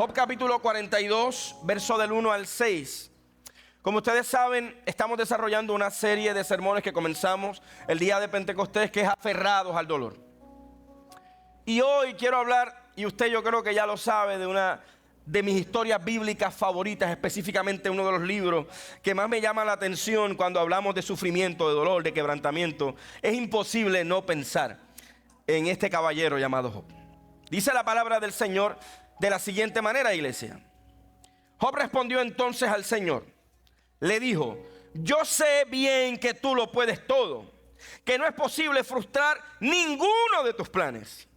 Job capítulo 42, verso del 1 al 6. Como ustedes saben, estamos desarrollando una serie de sermones que comenzamos el día de Pentecostés, que es aferrados al dolor. Y hoy quiero hablar, y usted yo creo que ya lo sabe, de una de mis historias bíblicas favoritas, específicamente uno de los libros que más me llama la atención cuando hablamos de sufrimiento, de dolor, de quebrantamiento. Es imposible no pensar en este caballero llamado Job. Dice la palabra del Señor de la siguiente manera, iglesia. Job respondió entonces al Señor. Le dijo: yo sé bien que tú lo puedes todo, que no es posible frustrar ninguno de tus planes.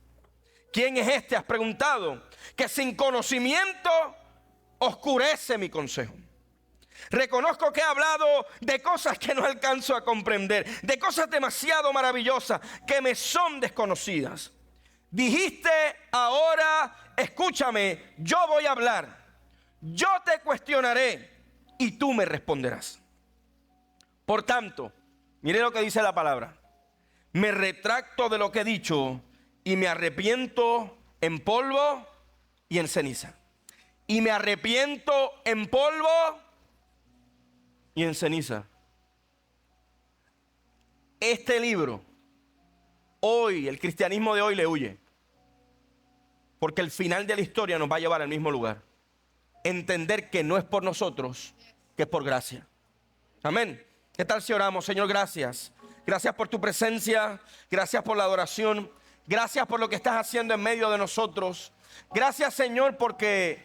¿Quién es este?, has preguntado, que sin conocimiento oscurece mi consejo. Reconozco que he hablado de cosas que no alcanzo a comprender, de cosas demasiado maravillosas que me son desconocidas. Dijiste: ahora escúchame, yo voy a hablar, yo te cuestionaré y tú me responderás. Por tanto, mire lo que dice la palabra: me retracto de lo que he dicho y me arrepiento en polvo y en ceniza. Y me arrepiento en polvo y en ceniza. Este libro, hoy, el cristianismo de hoy le huye, porque el final de la historia nos va a llevar al mismo lugar. Entender que no es por nosotros, que es por gracia. Amén. ¿Qué tal si oramos? Señor, gracias. Gracias por tu presencia. Gracias por la adoración. Gracias por lo que estás haciendo en medio de nosotros. Gracias, Señor, porque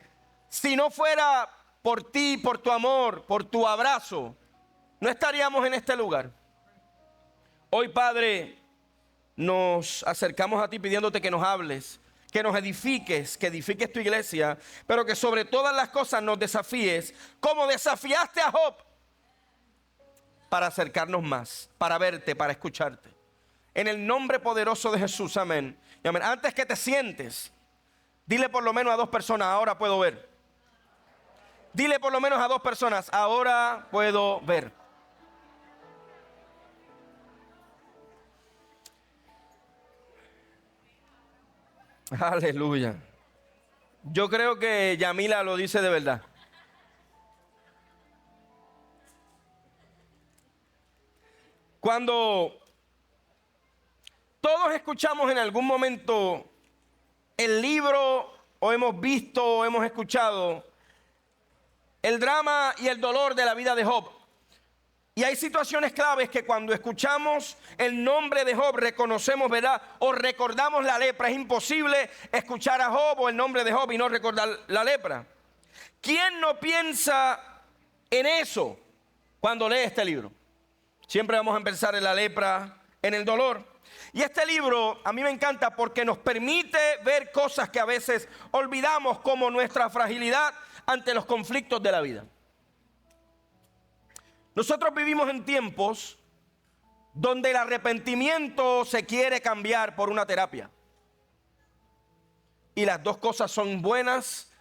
si no fuera por ti, por tu amor, por tu abrazo, no estaríamos en este lugar. Hoy, Padre, nos acercamos a ti pidiéndote que nos hables, que nos edifiques, que edifiques tu iglesia, pero que sobre todas las cosas nos desafíes, como desafiaste a Job, para acercarnos más, para verte, para escucharte. En el nombre poderoso de Jesús, amén y amén. Antes que te sientes, dile por lo menos a 2 personas: ahora puedo ver. Dile por lo menos a 2 personas: ahora puedo ver. Aleluya. Yo creo que Yamila lo dice de verdad. Cuando todos escuchamos en algún momento el libro, o hemos visto o hemos escuchado el drama y el dolor de la vida de Job, y hay situaciones claves que cuando escuchamos el nombre de Job reconocemos, ¿verdad?, o recordamos la lepra. Es imposible escuchar a Job o el nombre de Job y no recordar la lepra. ¿Quién no piensa en eso cuando lee este libro? Siempre vamos a pensar en la lepra, en el dolor. Y este libro a mí me encanta porque nos permite ver cosas que a veces olvidamos, como nuestra fragilidad ante los conflictos de la vida. Nosotros vivimos en tiempos donde el arrepentimiento se quiere cambiar por una terapia. Y las dos cosas son buenas,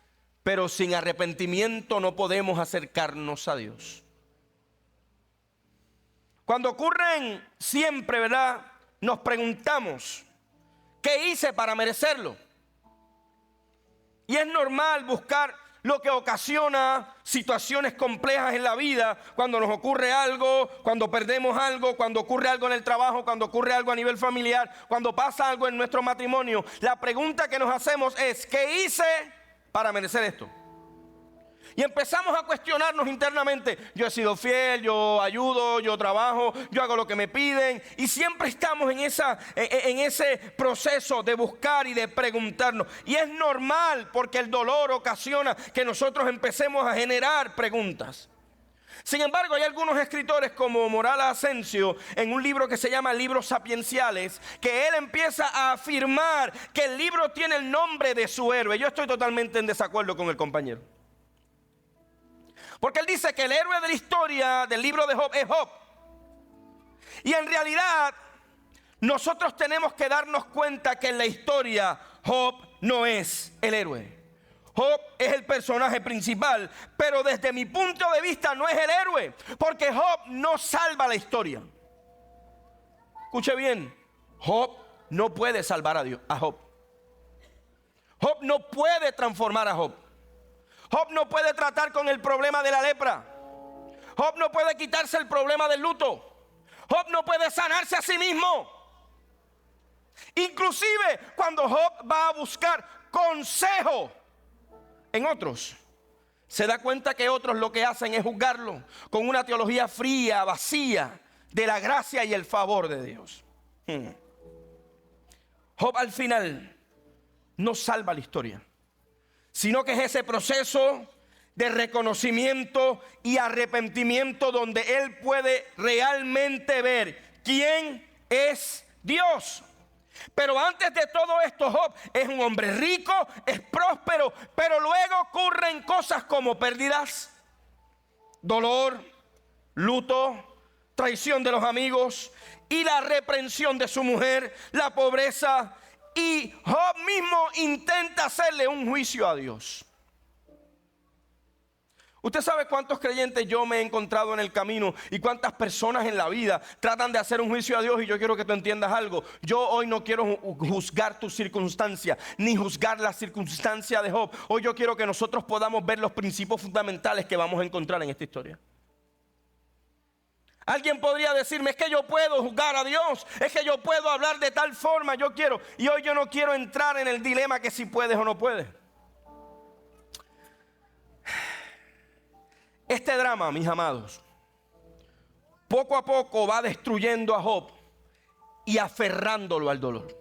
pero sin arrepentimiento no podemos acercarnos a Dios. Cuando ocurren siempre, ¿verdad?, nos preguntamos: ¿qué hice para merecerlo? Y es normal buscar lo que ocasiona situaciones complejas en la vida, cuando nos ocurre algo, cuando perdemos algo, cuando ocurre algo en el trabajo, cuando ocurre algo a nivel familiar, cuando pasa algo en nuestro matrimonio. La pregunta que nos hacemos es: ¿qué hice para merecer esto? Y empezamos a cuestionarnos internamente: yo he sido fiel, yo ayudo, yo trabajo, yo hago lo que me piden. Y siempre estamos en ese proceso de buscar y de preguntarnos. Y es normal, porque el dolor ocasiona que nosotros empecemos a generar preguntas. Sin embargo, hay algunos escritores como Moral Asensio, en un libro que se llama Libros Sapienciales, que él empieza a afirmar que el libro tiene el nombre de su héroe. Yo estoy totalmente en desacuerdo con el compañero, porque él dice que el héroe de la historia del libro de Job es Job. Y en realidad nosotros tenemos que darnos cuenta que en la historia Job no es el héroe. Job es el personaje principal, pero desde mi punto de vista no es el héroe, porque Job no salva la historia. Escuche bien: Job no puede salvar a Job. Job no puede transformar a Job. Job no puede tratar con el problema de la lepra. Job no puede quitarse el problema del luto. Job no puede sanarse a sí mismo. Inclusive cuando Job va a buscar consejo en otros, se da cuenta que otros lo que hacen es juzgarlo con una teología fría, vacía de la gracia y el favor de Dios. Job al final no salva la historia, sino que es ese proceso de reconocimiento y arrepentimiento donde él puede realmente ver quién es Dios. Pero antes de todo esto, Job es un hombre rico, es próspero, pero luego ocurren cosas como pérdidas, dolor, luto, traición de los amigos y la reprensión de su mujer, la pobreza. Y Job mismo intenta hacerle un juicio a Dios. Usted sabe cuántos creyentes yo me he encontrado en el camino y cuántas personas en la vida tratan de hacer un juicio a Dios. Y yo quiero que tú entiendas algo. Yo hoy no quiero juzgar tu circunstancia ni juzgar la circunstancia de Job. Hoy yo quiero que nosotros podamos ver los principios fundamentales que vamos a encontrar en esta historia. Alguien podría decirme, es que yo puedo juzgar a Dios, es que yo puedo hablar de tal forma, yo quiero. Y hoy yo no quiero entrar en el dilema que si puedes o no puedes. Este drama, mis amados, poco a poco va destruyendo a Job y aferrándolo al dolor.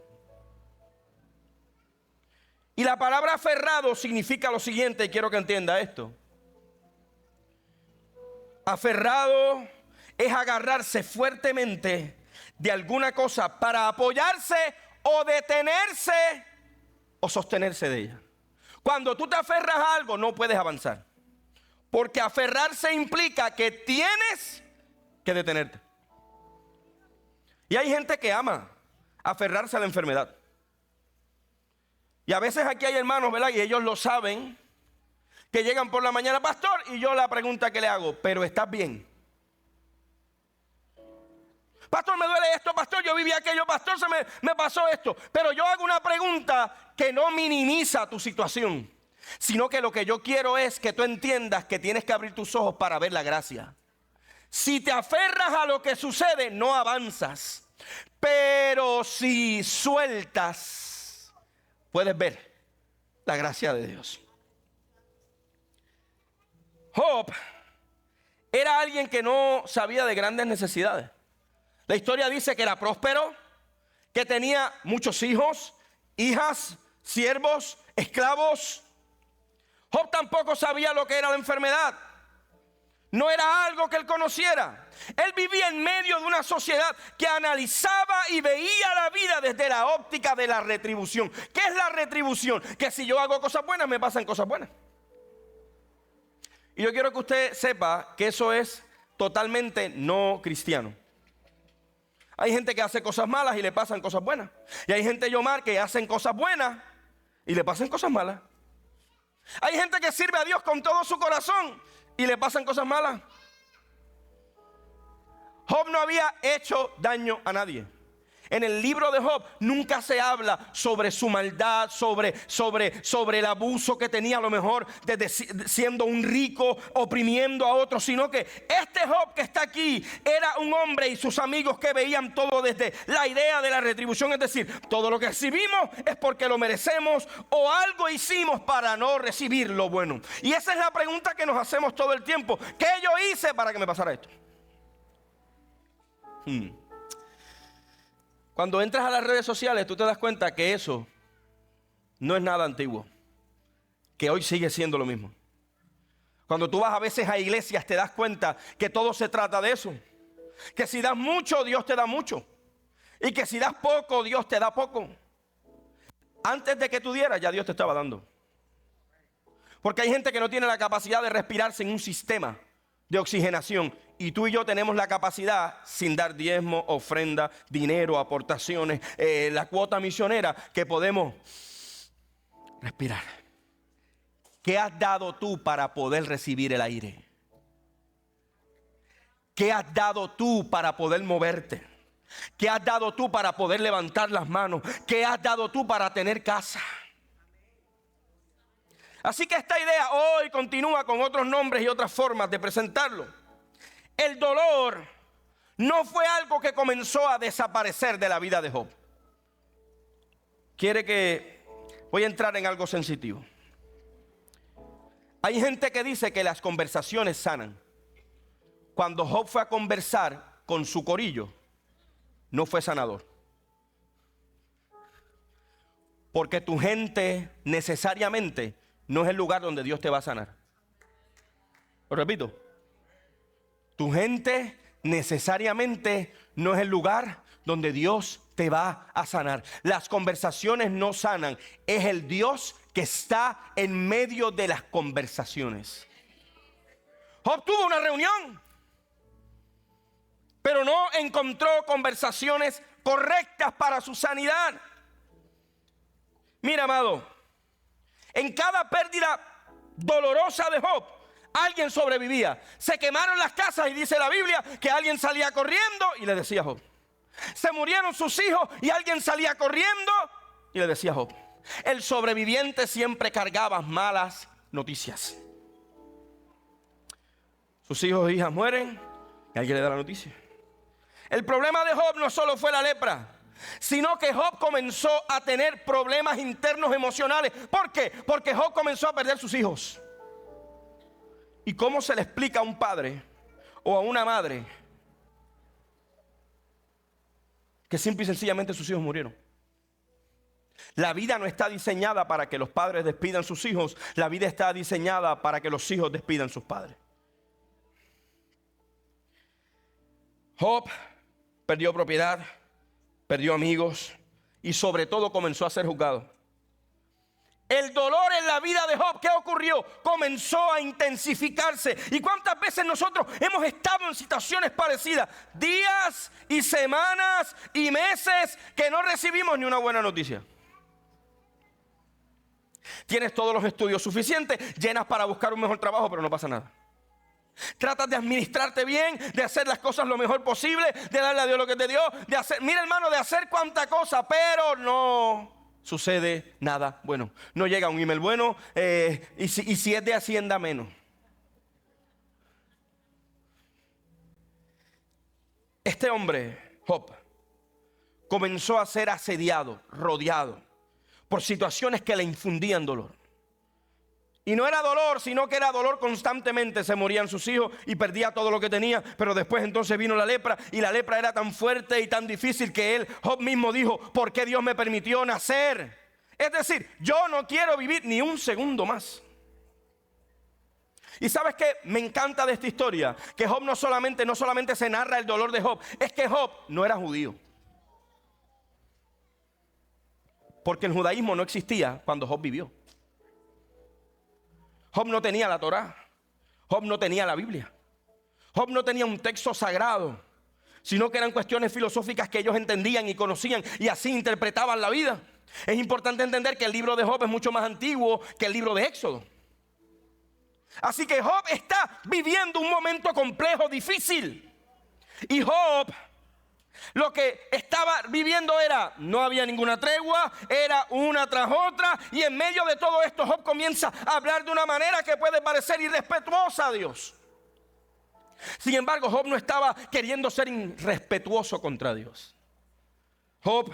Y la palabra aferrado significa lo siguiente, y quiero que entienda esto. Aferrado es agarrarse fuertemente de alguna cosa para apoyarse o detenerse o sostenerse de ella. Cuando tú te aferras a algo, no puedes avanzar. Porque aferrarse implica que tienes que detenerte. Y hay gente que ama aferrarse a la enfermedad. Y a veces aquí hay hermanos, ¿verdad? Y ellos lo saben, que llegan por la mañana, pastor, y yo la pregunta que le hago, ¿pero estás bien? Pastor, me duele esto, pastor, yo viví aquello, pastor, me pasó esto. Pero yo hago una pregunta que no minimiza tu situación, sino que lo que yo quiero es que tú entiendas que tienes que abrir tus ojos para ver la gracia. Si te aferras a lo que sucede, no avanzas. Pero si sueltas, puedes ver la gracia de Dios. Job era alguien que no sabía de grandes necesidades. La historia dice que era próspero, que tenía muchos hijos, hijas, siervos, esclavos. Job tampoco sabía lo que era la enfermedad. No era algo que él conociera. Él vivía en medio de una sociedad que analizaba y veía la vida desde la óptica de la retribución. ¿Qué es la retribución? Que si yo hago cosas buenas, me pasan cosas buenas. Y yo quiero que usted sepa que eso es totalmente no cristiano. Hay gente que hace cosas malas y le pasan cosas buenas. Y hay gente, Yomar, que hacen cosas buenas y le pasan cosas malas. Hay gente que sirve a Dios con todo su corazón y le pasan cosas malas. Job no había hecho daño a nadie. En el libro de Job nunca se habla sobre su maldad, sobre el abuso que tenía a lo mejor siendo un rico, oprimiendo a otros, sino que este Job que está aquí era un hombre y sus amigos que veían todo desde la idea de la retribución, es decir, todo lo que recibimos es porque lo merecemos o algo hicimos para no recibir lo bueno. Y esa es la pregunta que nos hacemos todo el tiempo. ¿Qué yo hice para que me pasara esto? Cuando entras a las redes sociales, tú te das cuenta que eso no es nada antiguo, que hoy sigue siendo lo mismo. Cuando tú vas a veces a iglesias, te das cuenta que todo se trata de eso. Que si das mucho, Dios te da mucho. Y que si das poco, Dios te da poco. Antes de que tú dieras, ya Dios te estaba dando. Porque hay gente que no tiene la capacidad de respirarse en un sistema de oxigenación. Y tú y yo tenemos la capacidad, sin dar diezmo, ofrenda, dinero, aportaciones, la cuota misionera, que podemos respirar. ¿Qué has dado tú para poder recibir el aire? ¿Qué has dado tú para poder moverte? ¿Qué has dado tú para poder levantar las manos? ¿Qué has dado tú para tener casa? Así que esta idea hoy continúa con otros nombres y otras formas de presentarlo. El dolor no fue algo que comenzó a desaparecer de la vida de Job. Voy a entrar en algo sensitivo. Hay gente que dice que las conversaciones sanan. Cuando Job fue a conversar con su corillo, no fue sanador. Porque tu gente necesariamente no es el lugar donde Dios te va a sanar. Lo repito. Tu gente necesariamente no es el lugar donde Dios te va a sanar. Las conversaciones no sanan. Es el Dios que está en medio de las conversaciones. Job tuvo una reunión, pero no encontró conversaciones correctas para su sanidad. Mira, amado, en cada pérdida dolorosa de Job, alguien sobrevivía. Se quemaron las casas y dice la Biblia que alguien salía corriendo y le decía a Job. Se murieron sus hijos y alguien salía corriendo y le decía a Job. El sobreviviente siempre cargaba malas noticias. Sus hijos e hijas mueren y alguien le da la noticia. El problema de Job no solo fue la lepra, sino que Job comenzó a tener problemas internos emocionales. ¿Por qué? Porque Job comenzó a perder sus hijos. ¿Y cómo se le explica a un padre o a una madre que simple y sencillamente sus hijos murieron? La vida no está diseñada para que los padres despidan sus hijos. La vida está diseñada para que los hijos despidan sus padres. Job perdió propiedad, perdió amigos y sobre todo comenzó a ser juzgado. El dolor en la vida de Job, ¿qué ocurrió? Comenzó a intensificarse. ¿Y cuántas veces nosotros hemos estado en situaciones parecidas? Días y semanas y meses que no recibimos ni una buena noticia. Tienes todos los estudios suficientes, llenas para buscar un mejor trabajo, pero no pasa nada. Tratas de administrarte bien, de hacer las cosas lo mejor posible, de darle a Dios lo que te dio, de hacer, mira hermano, de hacer cuanta cosa, pero no sucede nada bueno. No llega un email bueno, y si es de Hacienda, menos. Este hombre, Job, comenzó a ser asediado, rodeado por situaciones que le infundían dolor. Y no era dolor, sino que era dolor constantemente. Se morían sus hijos y perdía todo lo que tenía. Pero después entonces vino la lepra. Y la lepra era tan fuerte y tan difícil que Job mismo dijo: ¿por qué Dios me permitió nacer? Es decir, yo no quiero vivir ni un segundo más. Y ¿sabes qué? Me encanta de esta historia. Que Job no solamente se narra el dolor de Job. Es que Job no era judío. Porque el judaísmo no existía cuando Job vivió. Job no tenía la Torá. Job no tenía la Biblia. Job no tenía un texto sagrado, sino que eran cuestiones filosóficas que ellos entendían y conocían y así interpretaban la vida. Es importante entender que el libro de Job es mucho más antiguo que el libro de Éxodo. Así que Job está viviendo un momento complejo, difícil. Y Job, lo que estaba viviendo no había ninguna tregua, era una tras otra. Y en medio de todo esto Job comienza a hablar de una manera que puede parecer irrespetuosa a Dios. Sin embargo, Job no estaba queriendo ser irrespetuoso contra Dios. Job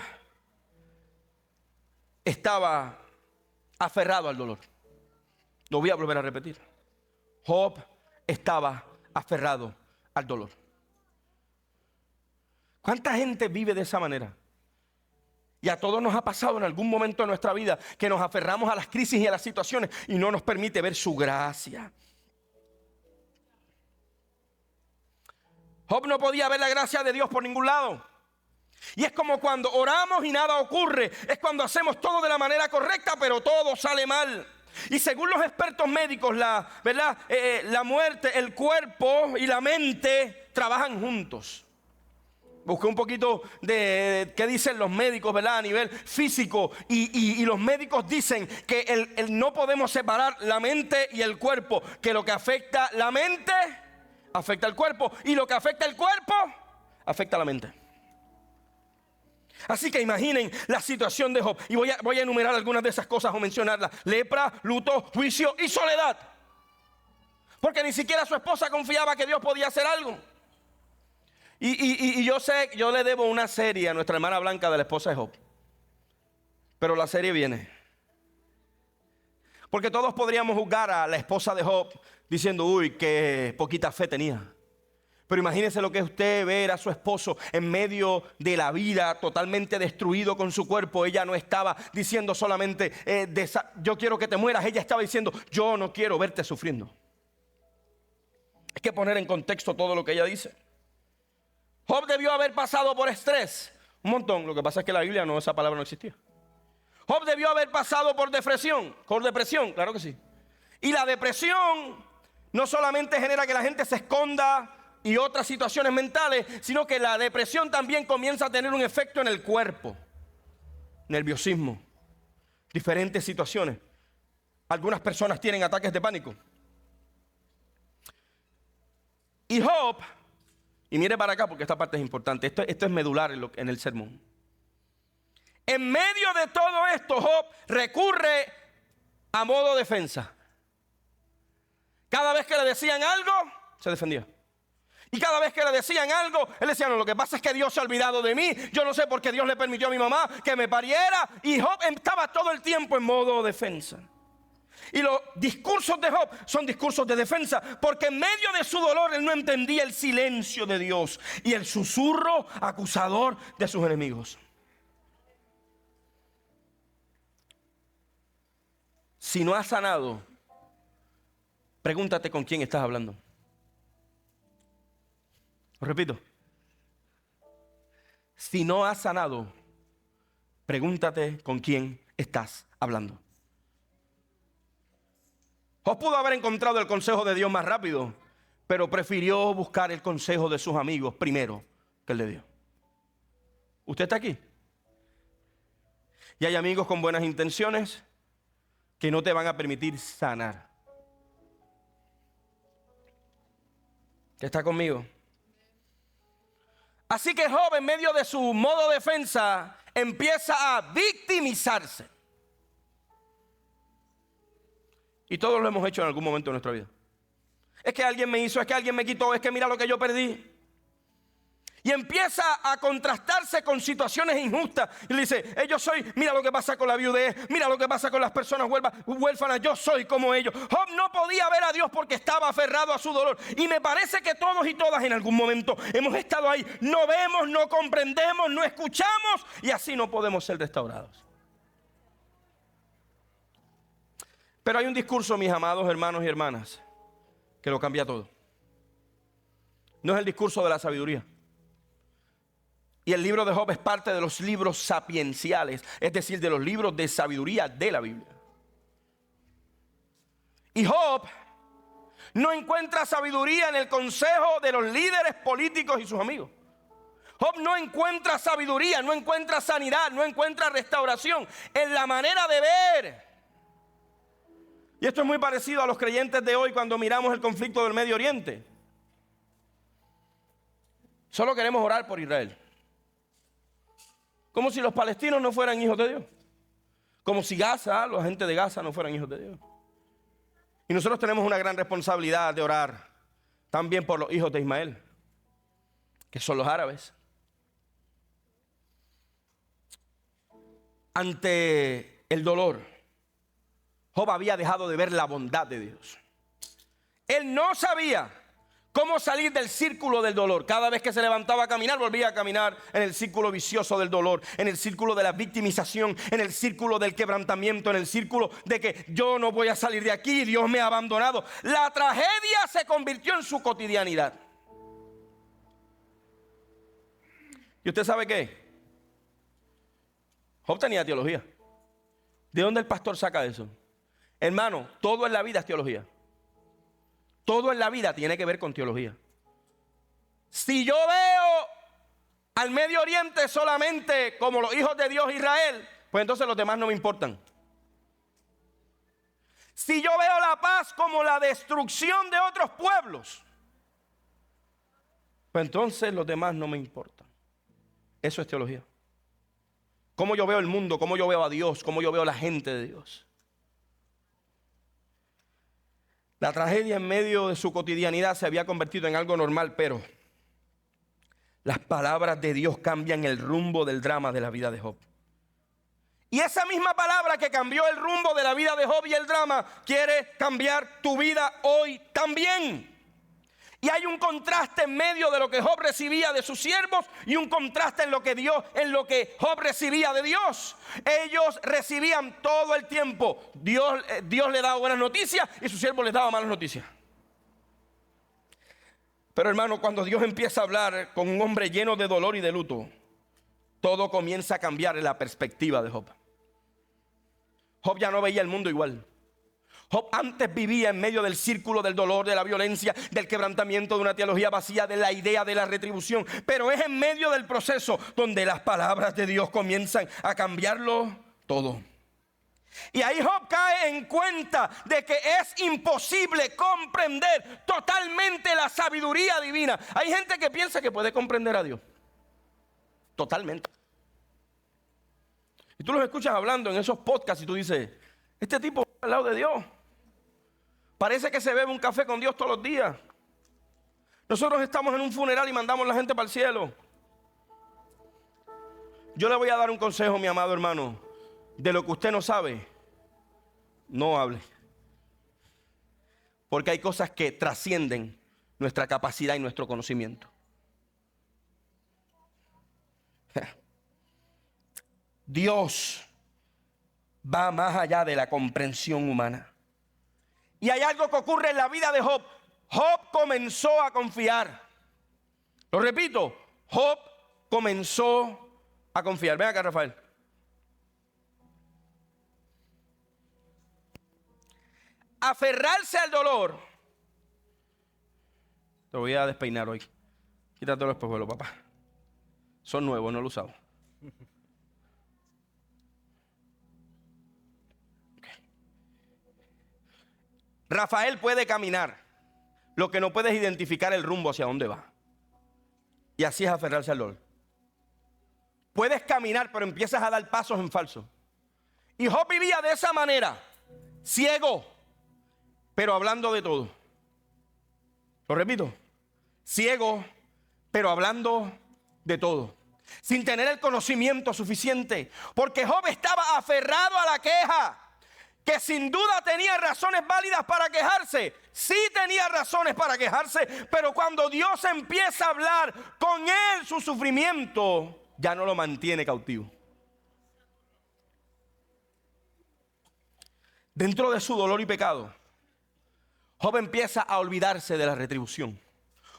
estaba aferrado al dolor. Lo voy a volver a repetir. Job estaba aferrado al dolor. ¿Cuánta gente vive de esa manera? Y a todos nos ha pasado en algún momento de nuestra vida que nos aferramos a las crisis y a las situaciones y no nos permite ver su gracia. Job no podía ver la gracia de Dios por ningún lado. Y es como cuando oramos y nada ocurre. Es cuando hacemos todo de la manera correcta, pero todo sale mal. Y según los expertos médicos, la muerte, el cuerpo y la mente trabajan juntos. Busqué un poquito de qué dicen los médicos, ¿verdad? A nivel físico. Y los médicos dicen que no podemos separar la mente y el cuerpo. Que lo que afecta la mente, afecta el cuerpo. Y lo que afecta el cuerpo, afecta la mente. Así que imaginen la situación de Job. Y voy a enumerar algunas de esas cosas o mencionarlas. Lepra, luto, juicio y soledad. Porque ni siquiera su esposa confiaba que Dios podía hacer algo. Y yo sé, yo le debo una serie a nuestra hermana Blanca de la esposa de Job. Pero la serie viene. Porque todos podríamos juzgar a la esposa de Job diciendo, uy, qué poquita fe tenía. Pero imagínese lo que es usted ver a su esposo en medio de la vida totalmente destruido con su cuerpo. Ella no estaba diciendo solamente, yo quiero que te mueras. Ella estaba diciendo, yo no quiero verte sufriendo. Hay que poner en contexto todo lo que ella dice. Job debió haber pasado por estrés. Un montón. Lo que pasa es que en la Biblia esa palabra no existía. Job debió haber pasado por depresión. Claro que sí. Y la depresión no solamente genera que la gente se esconda y otras situaciones mentales, sino que la depresión también comienza a tener un efecto en el cuerpo. Nerviosismo, diferentes situaciones. Algunas personas tienen ataques de pánico. Y Job, y mire para acá porque esta parte es importante, esto es medular en el sermón. En medio de todo esto, Job recurre a modo defensa. Cada vez que le decían algo, se defendía. Y cada vez que le decían algo, él decía, no, lo que pasa es que Dios se ha olvidado de mí. Yo no sé por qué Dios le permitió a mi mamá que me pariera. Y Job estaba todo el tiempo en modo defensa. Y los discursos de Job son discursos de defensa, porque en medio de su dolor él no entendía el silencio de Dios y el susurro acusador de sus enemigos. Si no has sanado, pregúntate con quién estás hablando. Lo repito. Si no has sanado, pregúntate con quién estás hablando. Job pudo haber encontrado el consejo de Dios más rápido, pero prefirió buscar el consejo de sus amigos primero que el de Dios. ¿Usted está aquí? Y hay amigos con buenas intenciones que no te van a permitir sanar. ¿Qué está conmigo? Así que Job, en medio de su modo de defensa, empieza a victimizarse. Y todos lo hemos hecho en algún momento de nuestra vida. Es que alguien me hizo, es que alguien me quitó, es que mira lo que yo perdí. Y empieza a contrastarse con situaciones injustas. Y le dice, yo soy, mira lo que pasa con la viudez, mira lo que pasa con las personas huérfanas, yo soy como ellos. Job no podía ver a Dios porque estaba aferrado a su dolor. Y me parece que todos y todas en algún momento hemos estado ahí. No vemos, no comprendemos, no escuchamos y así no podemos ser restaurados. Pero hay un discurso, mis amados hermanos y hermanas, que lo cambia todo. No es el discurso de la sabiduría. Y el libro de Job es parte de los libros sapienciales, es decir, de los libros de sabiduría de la Biblia. Y Job no encuentra sabiduría en el consejo de los líderes políticos y sus amigos. Job no encuentra sabiduría, no encuentra sanidad, no encuentra restauración en la manera de ver. Y esto es muy parecido a los creyentes de hoy cuando miramos el conflicto del Medio Oriente. Solo queremos orar por Israel. Como si los palestinos no fueran hijos de Dios. Como si Gaza, la gente de Gaza no fueran hijos de Dios. Y nosotros tenemos una gran responsabilidad de orar también por los hijos de Ismael, que son los árabes. Ante el dolor, Job había dejado de ver la bondad de Dios. Él no sabía cómo salir del círculo del dolor. Cada vez que se levantaba a caminar, volvía a caminar en el círculo vicioso del dolor, en el círculo de la victimización, en el círculo del quebrantamiento, en el círculo de que yo no voy a salir de aquí, Dios me ha abandonado. La tragedia se convirtió en su cotidianidad. ¿Y usted sabe qué? Job tenía teología. ¿De dónde el pastor saca eso? Hermano, todo en la vida es teología. Todo en la vida tiene que ver con teología. Si yo veo al Medio Oriente solamente como los hijos de Dios Israel, pues entonces los demás no me importan. Si yo veo la paz como la destrucción de otros pueblos, pues entonces los demás no me importan. Eso es teología. cómo yo veo el mundo, cómo yo veo a Dios, cómo yo veo a la gente de Dios. La tragedia en medio de su cotidianidad se había convertido en algo normal, pero las palabras de Dios cambian el rumbo del drama de la vida de Job. Y esa misma palabra que cambió el rumbo de la vida de Job y el drama, quiere cambiar tu vida hoy también. Y hay un contraste en medio de lo que Job recibía de sus siervos y un contraste en lo que Job recibía de Dios. Ellos recibían todo el tiempo. Dios le daba buenas noticias y sus siervos les daban malas noticias. Pero hermano, cuando Dios empieza a hablar con un hombre lleno de dolor y de luto, todo comienza a cambiar en la perspectiva de Job. Job ya no veía el mundo igual. Job antes vivía en medio del círculo del dolor, de la violencia, del quebrantamiento, de una teología vacía, de la idea de la retribución. Pero es en medio del proceso donde las palabras de Dios comienzan a cambiarlo todo. Y ahí Job cae en cuenta de que es imposible comprender totalmente la sabiduría divina. Hay gente que piensa que puede comprender a Dios. Totalmente. Y tú los escuchas hablando en esos podcasts y tú dices, este tipo está al lado de Dios. Parece que se bebe un café con Dios todos los días. Nosotros estamos en un funeral y mandamos a la gente para el cielo. Yo le voy a dar un consejo, mi amado hermano. De lo que usted no sabe, no hable. Porque hay cosas que trascienden nuestra capacidad y nuestro conocimiento. Dios va más allá de la comprensión humana. Y hay algo que ocurre en la vida de Job. Job comenzó a confiar. Lo repito, Job comenzó a confiar. Ven acá, Rafael. Aferrarse al dolor. Te voy a despeinar hoy. Quítate los espejuelos, papá. Son nuevos, no los he usado. Rafael puede caminar, lo que no puede es identificar el rumbo hacia dónde va. Y así es aferrarse al dolor. Puedes caminar, pero empiezas a dar pasos en falso. Y Job vivía de esa manera, ciego, pero hablando de todo. Lo repito, ciego, pero hablando de todo. Sin tener el conocimiento suficiente, porque Job estaba aferrado a la queja. Que sin duda tenía razones válidas para quejarse. Sí tenía razones para quejarse, pero cuando Dios empieza a hablar con él, su sufrimiento ya no lo mantiene cautivo. Dentro de su dolor y pecado, Job empieza a olvidarse de la retribución.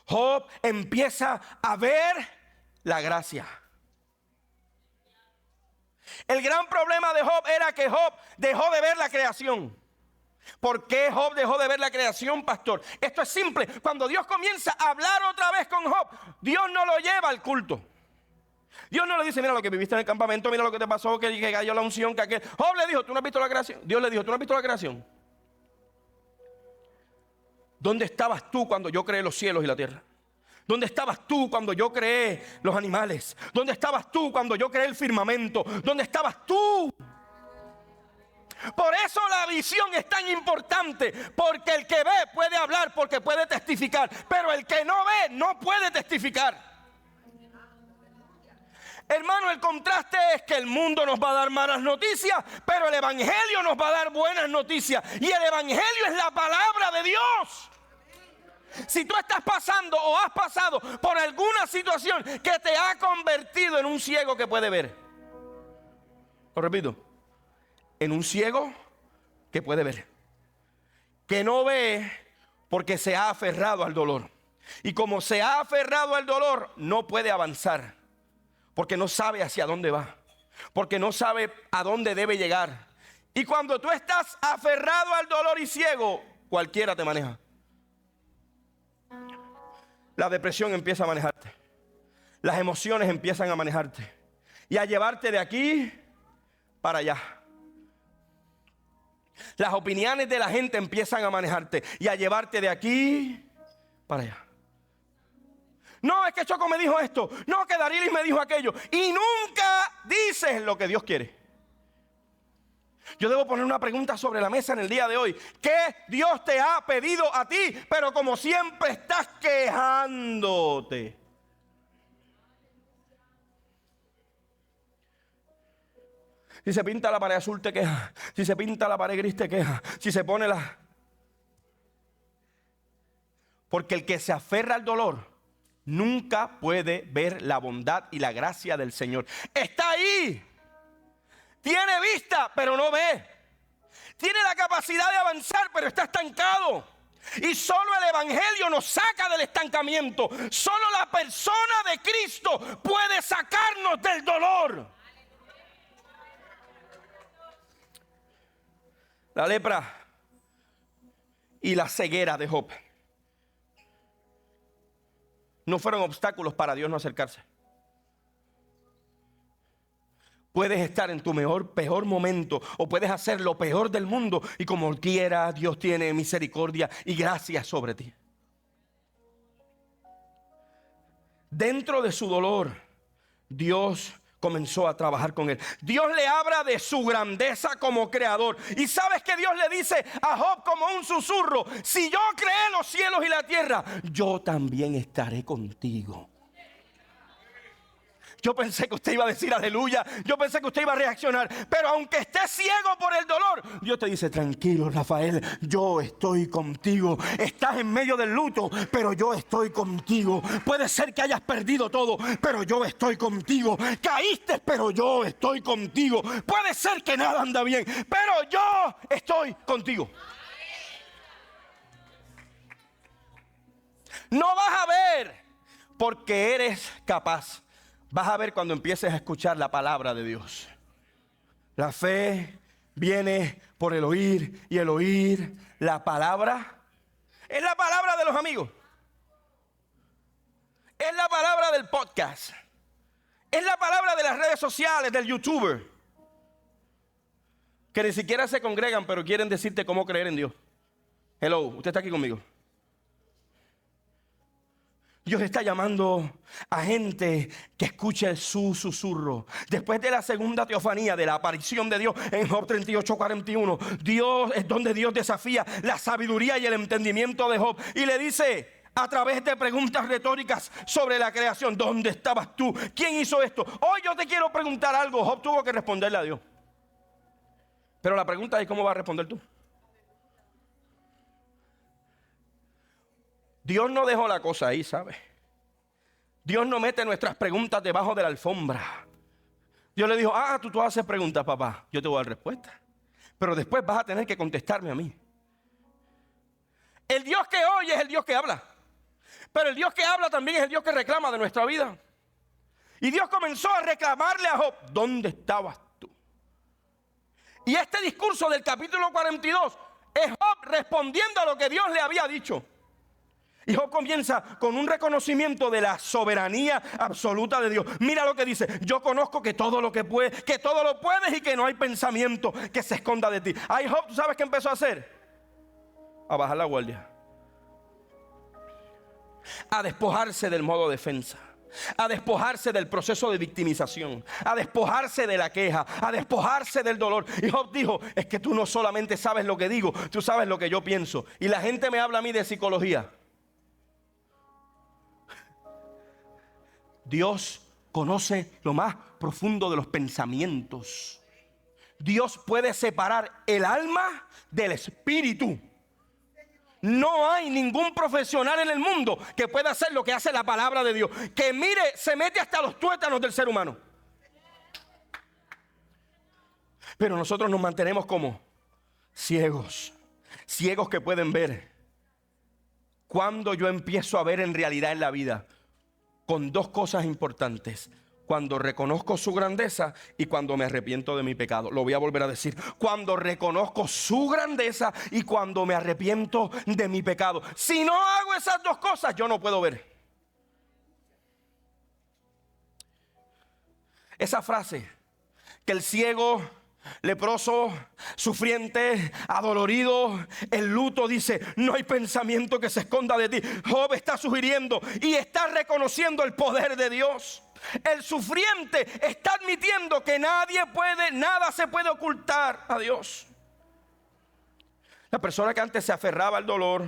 Job empieza a ver la gracia. El gran problema de Job era que Job dejó de ver la creación. ¿Por qué Job dejó de ver la creación, pastor? Esto es simple. Cuando Dios comienza a hablar otra vez con Job, Dios no lo lleva al culto. Dios no le dice, mira lo que viviste en el campamento, mira lo que te pasó, que cayó la unción, que aquel. Job le dijo, ¿tú no has visto la creación? Dios le dijo, ¿tú no has visto la creación? ¿Dónde estabas tú cuando yo creé los cielos y la tierra? ¿Dónde estabas tú cuando yo creé los animales? ¿Dónde estabas tú cuando yo creé el firmamento? ¿Dónde estabas tú? Por eso la visión es tan importante, porque el que ve puede hablar, porque puede testificar, pero el que no ve no puede testificar. Hermano, el contraste es que el mundo nos va a dar malas noticias, pero el evangelio nos va a dar buenas noticias, y el evangelio es la palabra de Dios. Si tú estás pasando o has pasado por alguna situación que te ha convertido en un ciego que puede ver, lo repito, en un ciego que puede ver, que no ve porque se ha aferrado al dolor, y como se ha aferrado al dolor no puede avanzar porque no sabe hacia dónde va, porque no sabe a dónde debe llegar. Y cuando tú estás aferrado al dolor y ciego, cualquiera te maneja. La depresión empieza a manejarte. Las emociones empiezan a manejarte. Y a llevarte de aquí para allá. Las opiniones de la gente empiezan a manejarte. Y a llevarte de aquí para allá. No, es que Choco me dijo esto. No, que Darilis me dijo aquello. Y nunca dices lo que Dios quiere. Yo debo poner una pregunta sobre la mesa en el día de hoy. ¿Qué Dios te ha pedido a ti? Pero como siempre estás quejándote. Si se pinta la pared azul te queja. Si se pinta la pared gris te queja. Si se pone la... Porque el que se aferra al dolor nunca puede ver la bondad y la gracia del Señor. Está ahí. Tiene vista, pero no ve. Tiene la capacidad de avanzar, pero está estancado. Y solo el Evangelio nos saca del estancamiento. Solo la persona de Cristo puede sacarnos del dolor. La lepra y la ceguera de Job no fueron obstáculos para Dios no acercarse. Puedes estar en tu peor momento, o puedes hacer lo peor del mundo, y como quiera, Dios tiene misericordia y gracia sobre ti. Dentro de su dolor, Dios comenzó a trabajar con él. Dios le habla de su grandeza como creador. Y sabes que Dios le dice a Job como un susurro: si yo creé los cielos y la tierra, yo también estaré contigo. Yo pensé que usted iba a decir aleluya. Yo pensé que usted iba a reaccionar. Pero aunque estés ciego por el dolor, Dios te dice: tranquilo, Rafael, yo estoy contigo. Estás en medio del luto, pero yo estoy contigo. Puede ser que hayas perdido todo, pero yo estoy contigo. Caíste, pero yo estoy contigo. Puede ser que nada anda bien, pero yo estoy contigo. No vas a ver porque eres capaz. Vas a ver cuando empieces a escuchar la palabra de Dios. La fe viene por el oír, y el oír la palabra. Es la palabra de los amigos. Es la palabra del podcast. Es la palabra de las redes sociales, del youtuber. Que ni siquiera se congregan, pero quieren decirte cómo creer en Dios. Hello, usted está aquí conmigo. Dios está llamando a gente que escuche su susurro. Después de la segunda teofanía, de la aparición de Dios en Job 38:41, Dios es donde Dios desafía la sabiduría y el entendimiento de Job. Y le dice, a través de preguntas retóricas sobre la creación: ¿dónde estabas tú? ¿Quién hizo esto? Hoy yo te quiero preguntar algo. Job tuvo que responderle a Dios. Pero la pregunta es: ¿cómo vas a responder tú? Dios no dejó la cosa ahí, ¿sabes? Dios no mete nuestras preguntas debajo de la alfombra. Dios le dijo: tú haces preguntas, papá, yo te voy a dar respuesta. Pero después vas a tener que contestarme a mí. El Dios que oye es el Dios que habla. Pero el Dios que habla también es el Dios que reclama de nuestra vida. Y Dios comenzó a reclamarle a Job: ¿dónde estabas tú? Y este discurso del capítulo 42 es Job respondiendo a lo que Dios le había dicho. Y Job comienza con un reconocimiento de la soberanía absoluta de Dios. Mira lo que dice: yo conozco que todo lo que puedes, que todo lo puedes, y que no hay pensamiento que se esconda de ti. Ahí Job, ¿tú sabes qué empezó a hacer? A bajar la guardia, a despojarse del modo defensa, a despojarse del proceso de victimización, a despojarse de la queja, a despojarse del dolor. Y Job dijo: es que tú no solamente sabes lo que digo, tú sabes lo que yo pienso. Y la gente me habla a mí de psicología. Dios conoce lo más profundo de los pensamientos. Dios puede separar el alma del espíritu. No hay ningún profesional en el mundo que pueda hacer lo que hace la palabra de Dios, que mire, se mete hasta los tuétanos del ser humano. Pero nosotros nos mantenemos como ciegos, ciegos que pueden ver. Cuando yo empiezo a ver en realidad en la vida, con dos cosas importantes: cuando reconozco su grandeza y cuando me arrepiento de mi pecado. Lo voy a volver a decir: cuando reconozco su grandeza y cuando me arrepiento de mi pecado. Si no hago esas dos cosas, yo no puedo ver. Esa frase, que el ciego leproso, sufriente, adolorido, el luto. Dice, no hay pensamiento que se esconda de ti. Job está sugiriendo y está reconociendo el poder de Dios. El sufriente está admitiendo que nada se puede ocultar a Dios. La persona que antes se aferraba al dolor,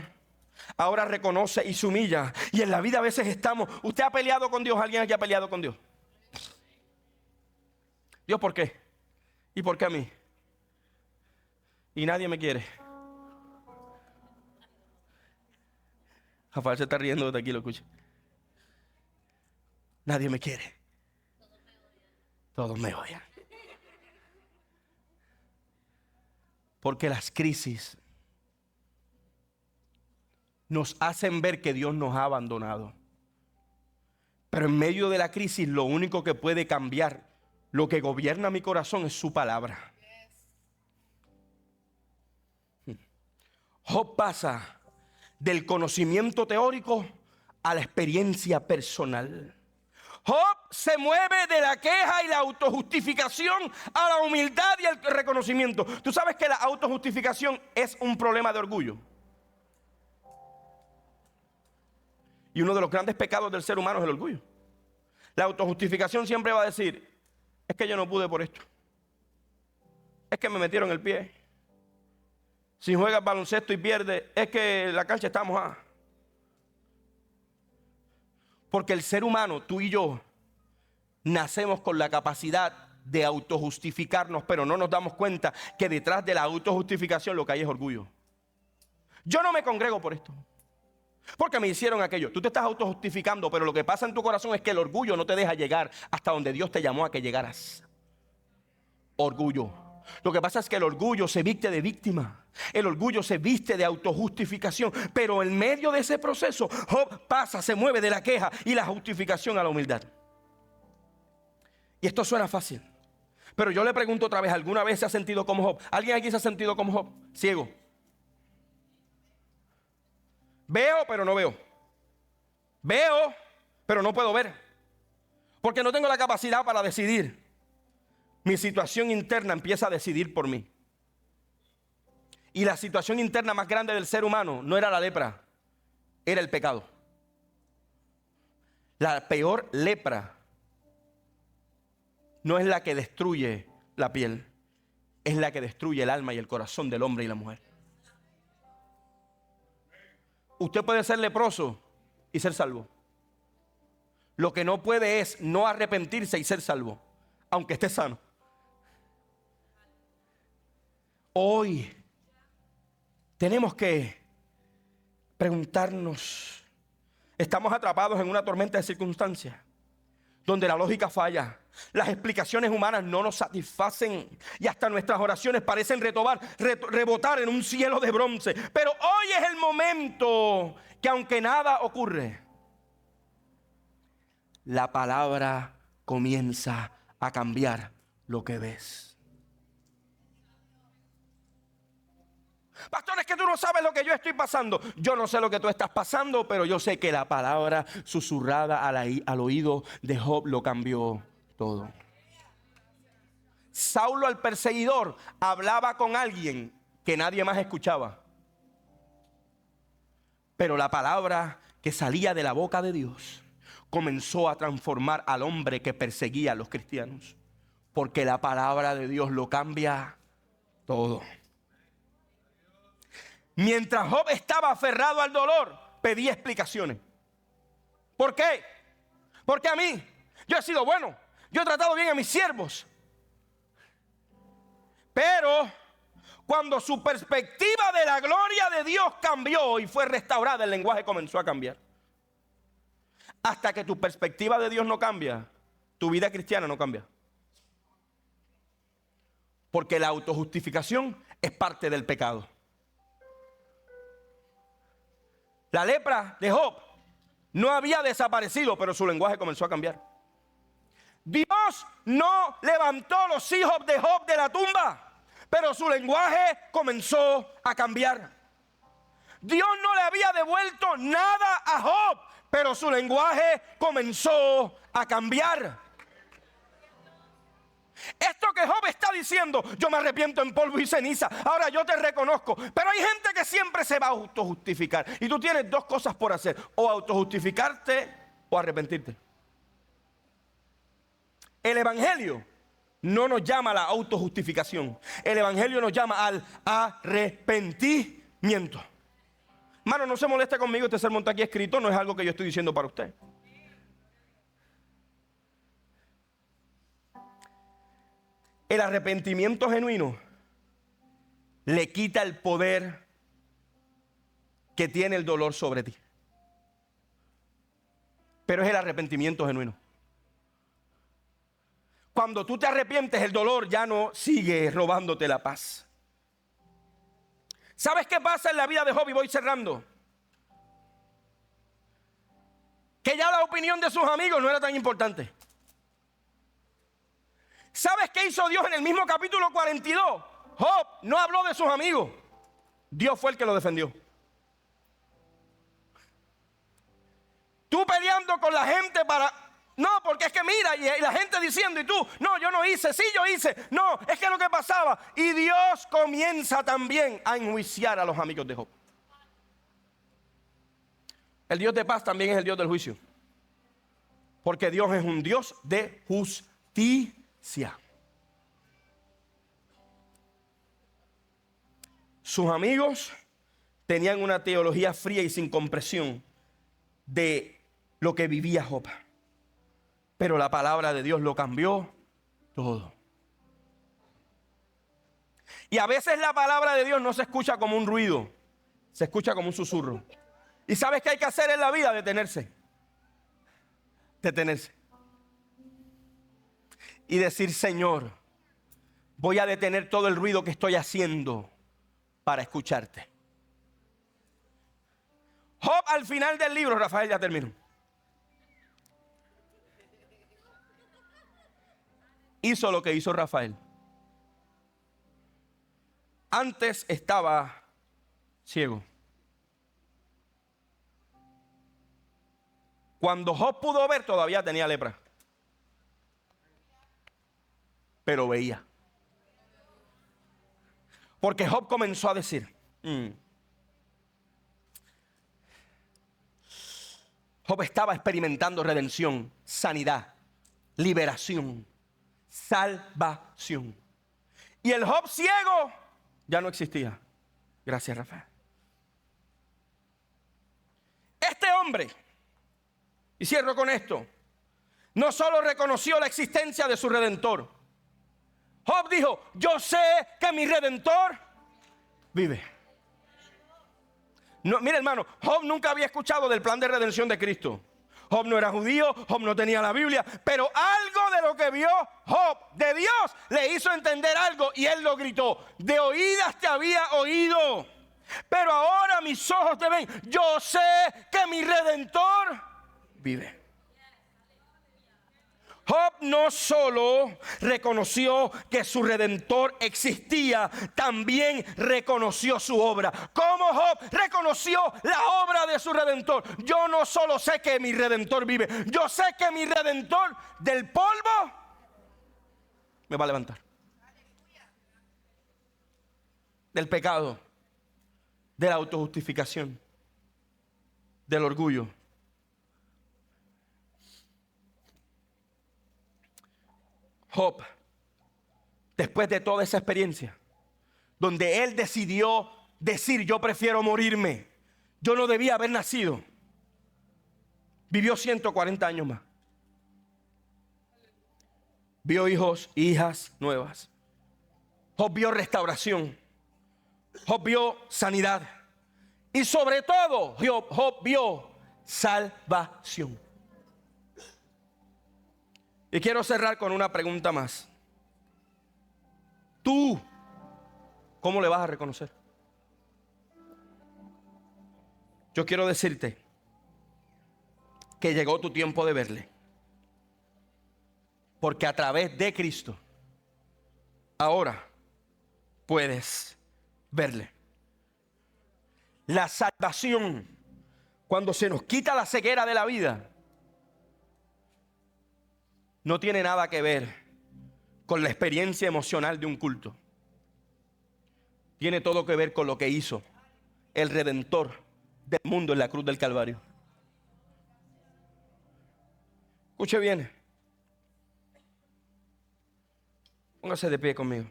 ahora reconoce y se humilla. Y en la vida a veces ¿usted ha peleado con Dios? ¿Alguien aquí ha peleado con Dios? Dios, ¿por qué? ¿Y por qué a mí? Y nadie me quiere. Rafael se está riendo desde aquí, lo escucha. Nadie me quiere. Todos me odian. Porque las crisis nos hacen ver que Dios nos ha abandonado. Pero en medio de la crisis, lo único que puede cambiar, lo que gobierna mi corazón, es su palabra. Job pasa del conocimiento teórico a la experiencia personal. Job se mueve de la queja y la autojustificación a la humildad y el reconocimiento. Tú sabes que la autojustificación es un problema de orgullo. Y uno de los grandes pecados del ser humano es el orgullo. La autojustificación siempre va a decir, es que yo no pude por esto. Es que me metieron el pie. Si juegas baloncesto y pierdes, es que la cancha está mojada. Porque el ser humano, tú y yo, nacemos con la capacidad de autojustificarnos, pero no nos damos cuenta que detrás de la autojustificación lo que hay es orgullo. Yo no me congrego por esto, porque me hicieron aquello. Tú te estás autojustificando, pero lo que pasa en tu corazón es que el orgullo no te deja llegar hasta donde Dios te llamó a que llegaras. Orgullo. Lo que pasa es que el orgullo se viste de víctima. El orgullo se viste de autojustificación. Pero en medio de ese proceso, Job se mueve de la queja y la justificación a la humildad. Y esto suena fácil. Pero yo le pregunto otra vez, ¿alguna vez se ha sentido como Job? ¿Alguien aquí se ha sentido como Job? Ciego. Veo, pero no veo. Veo, pero no puedo ver. Porque no tengo la capacidad para decidir. Mi situación interna empieza a decidir por mí. Y la situación interna más grande del ser humano no era la lepra, era el pecado. La peor lepra no es la que destruye la piel, es la que destruye el alma y el corazón del hombre y la mujer. Usted puede ser leproso y ser salvo. Lo que no puede es no arrepentirse y ser salvo, aunque esté sano. Hoy tenemos que preguntarnos, estamos atrapados en una tormenta de circunstancias donde la lógica falla, las explicaciones humanas no nos satisfacen y hasta nuestras oraciones parecen rebotar en un cielo de bronce. Pero hoy es el momento que, aunque nada ocurre, la palabra comienza a cambiar lo que ves. Pastor, es que tú no sabes lo que yo estoy pasando. Yo no sé lo que tú estás pasando, pero yo sé que la palabra susurrada al oído de Job lo cambió todo. Saulo, el perseguidor, hablaba con alguien que nadie más escuchaba. Pero la palabra que salía de la boca de Dios comenzó a transformar al hombre que perseguía a los cristianos. Porque la palabra de Dios lo cambia todo. Mientras Job estaba aferrado al dolor, pedía explicaciones. ¿Por qué? Porque a mí, yo he sido bueno, yo he tratado bien a mis siervos. Pero cuando su perspectiva de la gloria de Dios cambió y fue restaurada, el lenguaje comenzó a cambiar. Hasta que tu perspectiva de Dios no cambia, tu vida cristiana no cambia. Porque la autojustificación es parte del pecado. La lepra de Job no había desaparecido, pero su lenguaje comenzó a cambiar. Dios no levantó los hijos de Job de la tumba, pero su lenguaje comenzó a cambiar. Dios no le había devuelto nada a Job, pero su lenguaje comenzó a cambiar. Esto que Job está diciendo: yo me arrepiento en polvo y ceniza, ahora yo te reconozco. Pero hay gente que siempre se va a autojustificar. Y tú tienes dos cosas por hacer: o autojustificarte o arrepentirte. El evangelio no nos llama a la autojustificación. El evangelio nos llama al arrepentimiento. Hermano, no se moleste conmigo, este sermón está aquí escrito, no es algo que yo estoy diciendo para usted. El arrepentimiento genuino le quita el poder que tiene el dolor sobre ti. Pero es el arrepentimiento genuino. Cuando tú te arrepientes, el dolor ya no sigue robándote la paz. ¿Sabes qué pasa en la vida de Job? Y voy cerrando. Que ya la opinión de sus amigos no era tan importante. ¿Sabes qué hizo Dios en el mismo capítulo 42? Job no habló de sus amigos. Dios fue el que lo defendió. Tú peleando con la gente para... No, porque es que mira, y la gente diciendo, y tú, no, yo no hice, sí, yo hice. No, es que lo que pasaba. Y Dios comienza también a enjuiciar a los amigos de Job. El Dios de paz también es el Dios del juicio. Porque Dios es un Dios de justicia. Sus amigos tenían una teología fría y sin comprensión de lo que vivía Job. Pero la palabra de Dios lo cambió todo. Y a veces la palabra de Dios no se escucha como un ruido, se escucha como un susurro. ¿Y sabes qué hay que hacer en la vida? Detenerse. Detenerse. Y decir: Señor, voy a detener todo el ruido que estoy haciendo para escucharte. Job, al final del libro, Rafael, ya terminó, hizo lo que hizo Rafael. Antes estaba ciego. Cuando Job pudo ver, todavía tenía lepra. Pero veía. Porque Job comenzó a decir: Job estaba experimentando redención, sanidad, liberación, salvación. Y el Job ciego ya no existía. Gracias, Rafael. Este hombre, y cierro con esto, no solo reconoció la existencia de su Redentor. Job dijo: yo sé que mi Redentor vive. No, mira, hermano, Job nunca había escuchado del plan de redención de Cristo. Job no era judío, Job no tenía la Biblia, pero algo de lo que vio Job de Dios le hizo entender algo, y él lo gritó: de oídas te había oído, pero ahora mis ojos te ven. Yo sé que mi Redentor vive. Job no solo reconoció que su Redentor existía, también reconoció su obra. ¿Cómo Job reconoció la obra de su Redentor? Yo no solo sé que mi Redentor vive, yo sé que mi Redentor del polvo me va a levantar. Del pecado, de la autojustificación, del orgullo. Job, después de toda esa experiencia, donde él decidió decir: yo prefiero morirme, yo no debía haber nacido, vivió 140 años más. Vio hijos, hijas nuevas. Job vio restauración. Job vio sanidad. Y sobre todo, Job vio salvación. Y quiero cerrar con una pregunta más. ¿Tú cómo le vas a reconocer? Yo quiero decirte que llegó tu tiempo de verle. Porque a través de Cristo, ahora puedes verle. La salvación, cuando se nos quita la ceguera de la vida, no tiene nada que ver con la experiencia emocional de un culto. Tiene todo que ver con lo que hizo el Redentor del mundo en la cruz del Calvario. Escuche bien. Póngase de pie conmigo.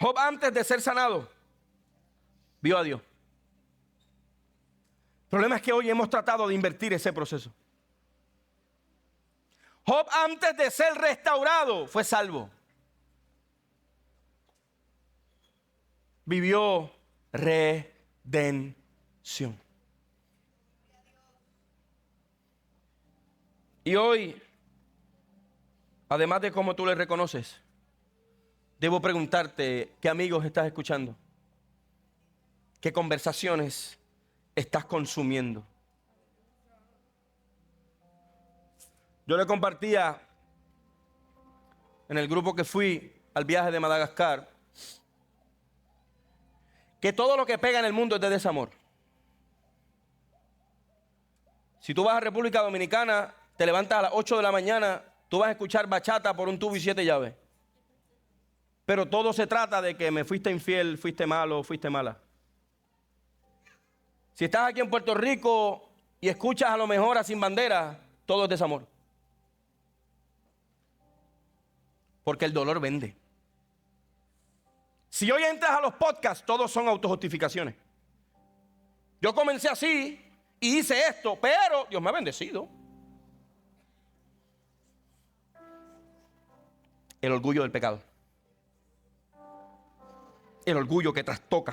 Job, antes de ser sanado, vio a Dios. El problema es que hoy hemos tratado de invertir ese proceso. Job, antes de ser restaurado, fue salvo. Vivió redención. Y hoy, además de cómo tú le reconoces, debo preguntarte, ¿qué amigos estás escuchando? ¿Qué conversaciones estás consumiendo? Yo le compartía en el grupo que fui al viaje de Madagascar que todo lo que pega en el mundo es de desamor. Si tú vas a República Dominicana, te levantas a las 8 de la mañana, tú vas a escuchar bachata por un tubo y 7 llaves. Pero todo se trata de que me fuiste infiel, fuiste malo, fuiste mala. Si estás aquí en Puerto Rico y escuchas a lo mejor a Sin Bandera, todo es desamor. Porque el dolor vende. Si hoy entras a los podcasts, todos son autojustificaciones. Yo comencé así y hice esto, pero Dios me ha bendecido. El orgullo del pecado. El orgullo que trastoca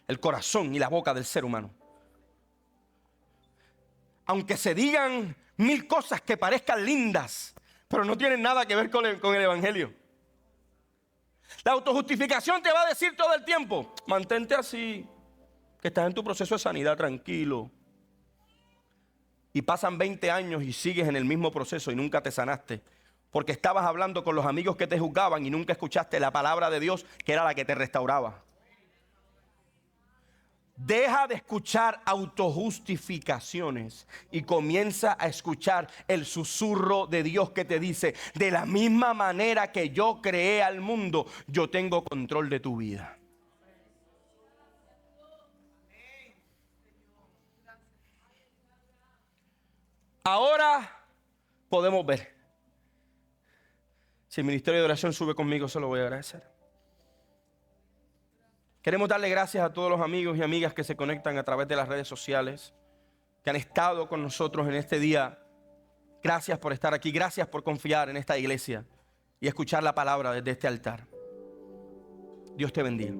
el corazón y la boca del ser humano. Aunque se digan 1000 cosas que parezcan lindas, pero no tienen nada que ver con el evangelio. La autojustificación te va a decir todo el tiempo: mantente así, que estás en tu proceso de sanidad, tranquilo. Y pasan 20 años y sigues en el mismo proceso y nunca te sanaste. Porque estabas hablando con los amigos que te juzgaban y nunca escuchaste la palabra de Dios, que era la que te restauraba. Deja de escuchar autojustificaciones y comienza a escuchar el susurro de Dios que te dice: de la misma manera que yo creé al mundo, yo tengo control de tu vida. Ahora podemos ver. Si el ministerio de oración sube conmigo, se lo voy a agradecer. Queremos darle gracias a todos los amigos y amigas que se conectan a través de las redes sociales, que han estado con nosotros en este día. Gracias por estar aquí, gracias por confiar en esta iglesia y escuchar la palabra desde este altar. Dios te bendiga.